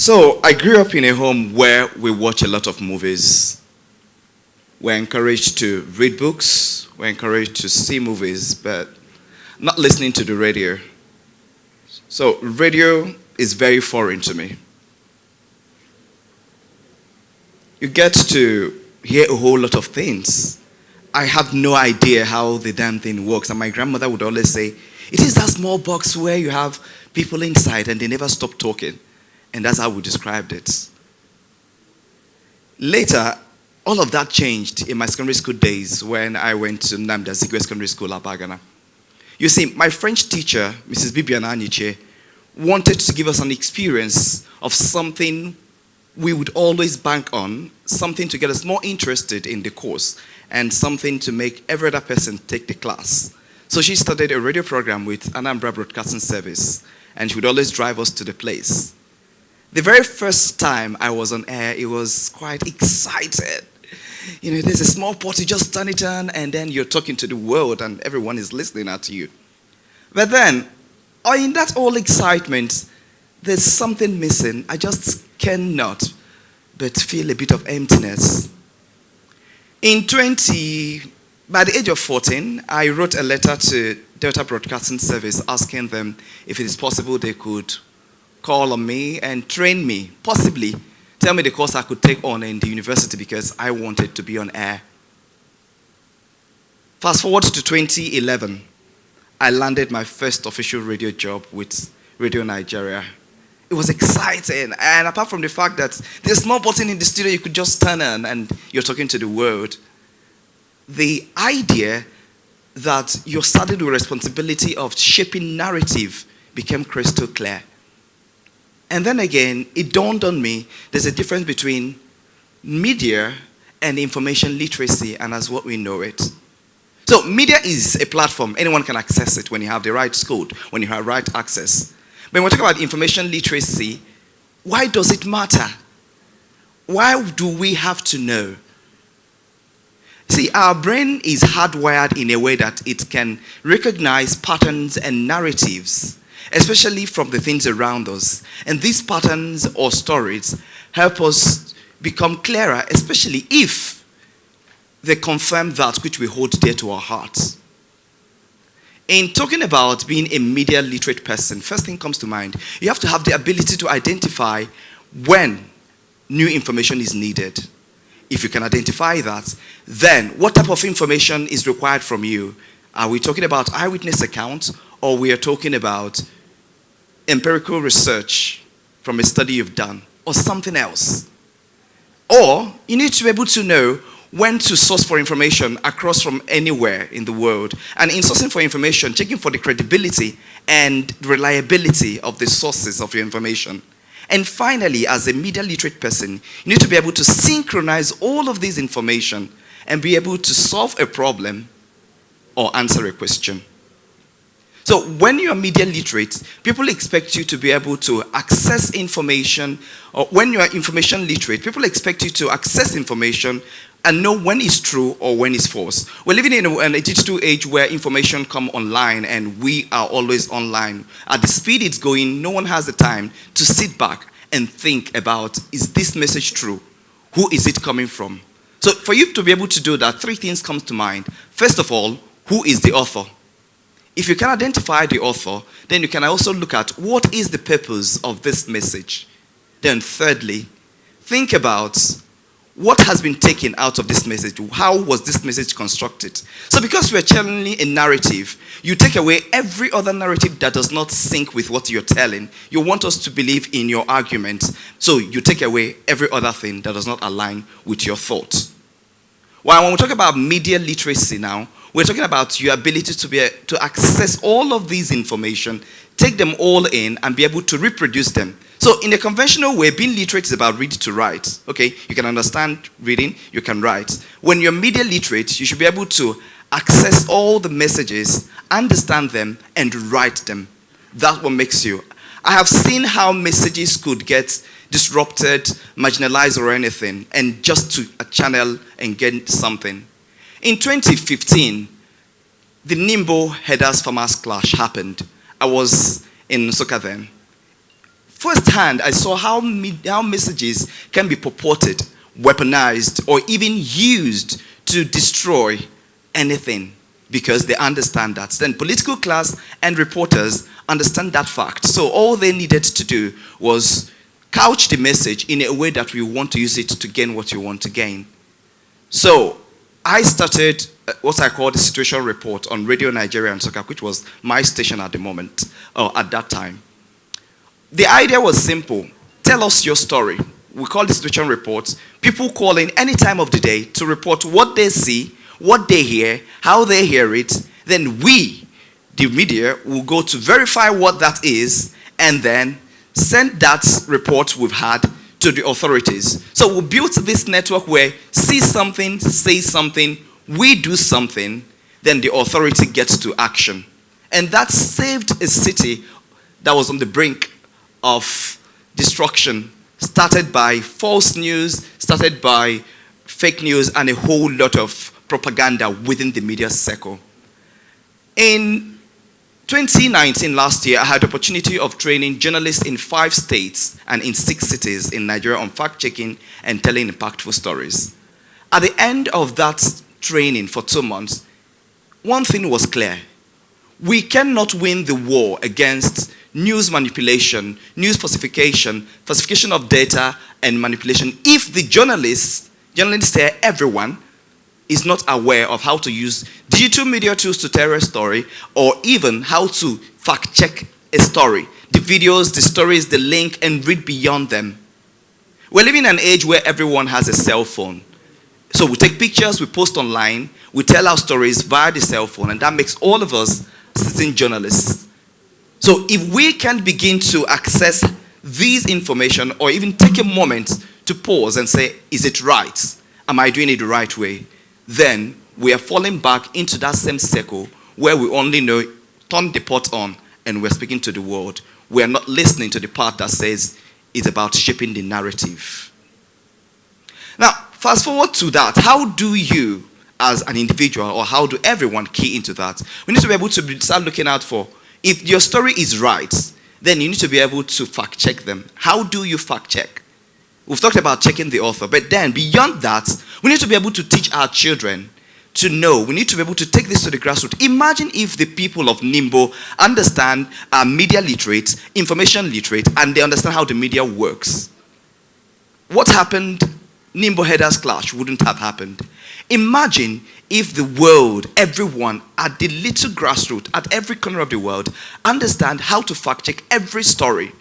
So I grew up in a home where we watch a lot of movies. We're encouraged to read books, we're encouraged to see movies, but not listening to the radio. So radio is very foreign to me. You get to hear a whole lot of things. I have no idea how the damn thing works. And my grandmother would always say, it is that small box where you have people inside and they never stop talking. And that's how we described it. Later, all of that changed in my secondary school days when I went to disinformation Secondary School at Bagana. You see, my French teacher, Mrs. Bibiana Aniche, wanted to give us an experience of something we would always bank on, something to get us more interested in the course, and something to make every other person take the class. So she started a radio program with Anambra Broadcasting Service, and she would always drive us to the place. The very first time I was on air, it was quite excited. You know, there's a small pot, you just turn it on, and then you're talking to the world, and everyone is listening at you. But then, in that all excitement, there's something missing. I just cannot but feel a bit of emptiness. By the age of 14, I wrote a letter to Delta Broadcasting Service asking them if it is possible they could call on me and train me, possibly tell me the course I could take on in the university because I wanted to be on air. Fast forward to 2011, I landed my first official radio job with Radio Nigeria. It was exciting, and apart from the fact that there's a small button in the studio you could just turn on and you're talking to the world, the idea that you're saddled with the responsibility of shaping narrative became crystal clear. And then again, it dawned on me, there's a difference between media and information literacy, and as what we know it. So media is a platform. Anyone can access it when you have the right code, when you have right access. But when we talk about information literacy, why does it matter? Why do we have to know? See, our brain is hardwired in a way that it can recognize patterns and narratives, especially from the things around us. And these patterns or stories help us become clearer, especially if they confirm that which we hold dear to our hearts. In talking about being a media literate person, first thing comes to mind, you have to have the ability to identify when new information is needed. If you can identify that, then what type of information is required from you? Are we talking about eyewitness accounts, or we are talking about empirical research from a study you've done, or something else? Or you need to be able to know when to source for information across from anywhere in the world. And in sourcing for information, checking for the credibility and reliability of the sources of your information. And finally, as a media literate person, you need to be able to synchronize all of this information and be able to solve a problem or answer a question. So when you are media literate, people expect you to be able to access information, or when you are information literate, people expect you to access information and know when it's true or when it's false. We're living in a digital age where information comes online and we are always online. At the speed it's going, no one has the time to sit back and think about, is this message true? Who is it coming from? So for you to be able to do that, three things come to mind. First of all, who is the author? If you can identify the author, then you can also look at what is the purpose of this message. Then thirdly, think about what has been taken out of this message. How was this message constructed? So because we're channeling a narrative, you take away every other narrative that does not sync with what you're telling. You want us to believe in your argument. So you take away every other thing that does not align with your thought. Well, when we talk about media literacy now, we're talking about your ability to access all of these information, take them all in, and be able to reproduce them. So in a conventional way, being literate is about read to write. Okay, you can understand reading, you can write. When you're media literate, you should be able to access all the messages, understand them, and write them. That's what makes you. I have seen how messages could get disrupted, marginalized, or anything, and just to channel and get something. In 2015, the Nimbo Headers Farmers Clash happened. I was in Nsukka then. firsthand, I saw how messages can be purported, weaponized, or even used to destroy anything because they understand that. Then political class and reporters understand that fact. So all they needed to do was couch the message in a way that we want to use it to gain what you want to gain. So I started what I call the situation report on Radio Nigeria and Soccer, which was my station at the moment, or at that time. The idea was simple. Tell us your story. We call the situation reports. People call in any time of the day to report what they see, what they hear, how they hear it. Then we, the media, will go to verify what that is and then send that report we've had to the authorities. So we built this network where see something, say something, we do something, then the authority gets to action. And that saved a city that was on the brink of destruction, started by false news, started by fake news, and a whole lot of propaganda within the media circle. In 2019, last year, I had the opportunity of training journalists in 5 states and in 6 cities in Nigeria on fact-checking and telling impactful stories. At the end of that training for 2 months, one thing was clear. We cannot win the war against news manipulation, news falsification, falsification of data, and manipulation if the journalists here, everyone, is not aware of how to use digital media tools to tell a story, or even how to fact-check a story. The videos, the stories, the link, and read beyond them. We're living in an age where everyone has a cell phone. So we take pictures, we post online, we tell our stories via the cell phone, and that makes all of us citizen journalists. So if we can begin to access this information, or even take a moment to pause and say, is it right? Am I doing it the right way? Then we are falling back into that same circle where we only know, turn the pot on, and we're speaking to the world. We are not listening to the part that says it's about shaping the narrative. Now, fast forward to that. How do you, as an individual, or how do everyone key into that? We need to be able to start looking out for, if your story is right, then you need to be able to fact check them. How do you fact check? We've talked about checking the author, but then beyond that, we need to be able to teach our children to know. We need to be able to take this to the grassroots. Imagine if the people of Nimbo understand, are media literate, information literate, and they understand how the media works. What happened, Nimbo Headers Clash, wouldn't have happened. Imagine if the world, everyone at the little grassroots, at every corner of the world, understand how to fact check every story.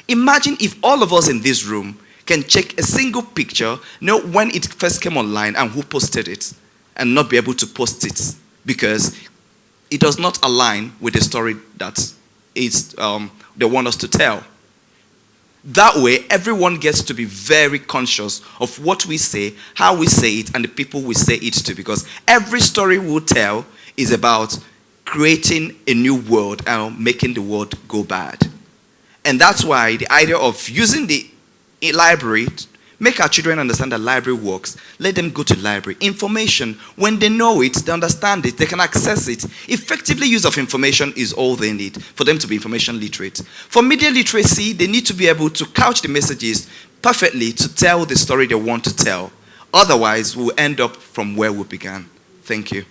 Imagine if all of us in this room can check a single picture, know when it first came online and who posted it, and not be able to post it because it does not align with the story that they want us to tell. That way, everyone gets to be very conscious of what we say, how we say it, and the people we say it to, because every story we tell is about creating a new world and making the world go bad. And that's why the idea of using the library, make our children understand that library works. Let them go to the library. Information, when they know it, they understand it, they can access it. Effectively use of information is all they need for them to be information literate. For media literacy, they need to be able to couch the messages perfectly to tell the story they want to tell. Otherwise, we'll end up from where we began. Thank you.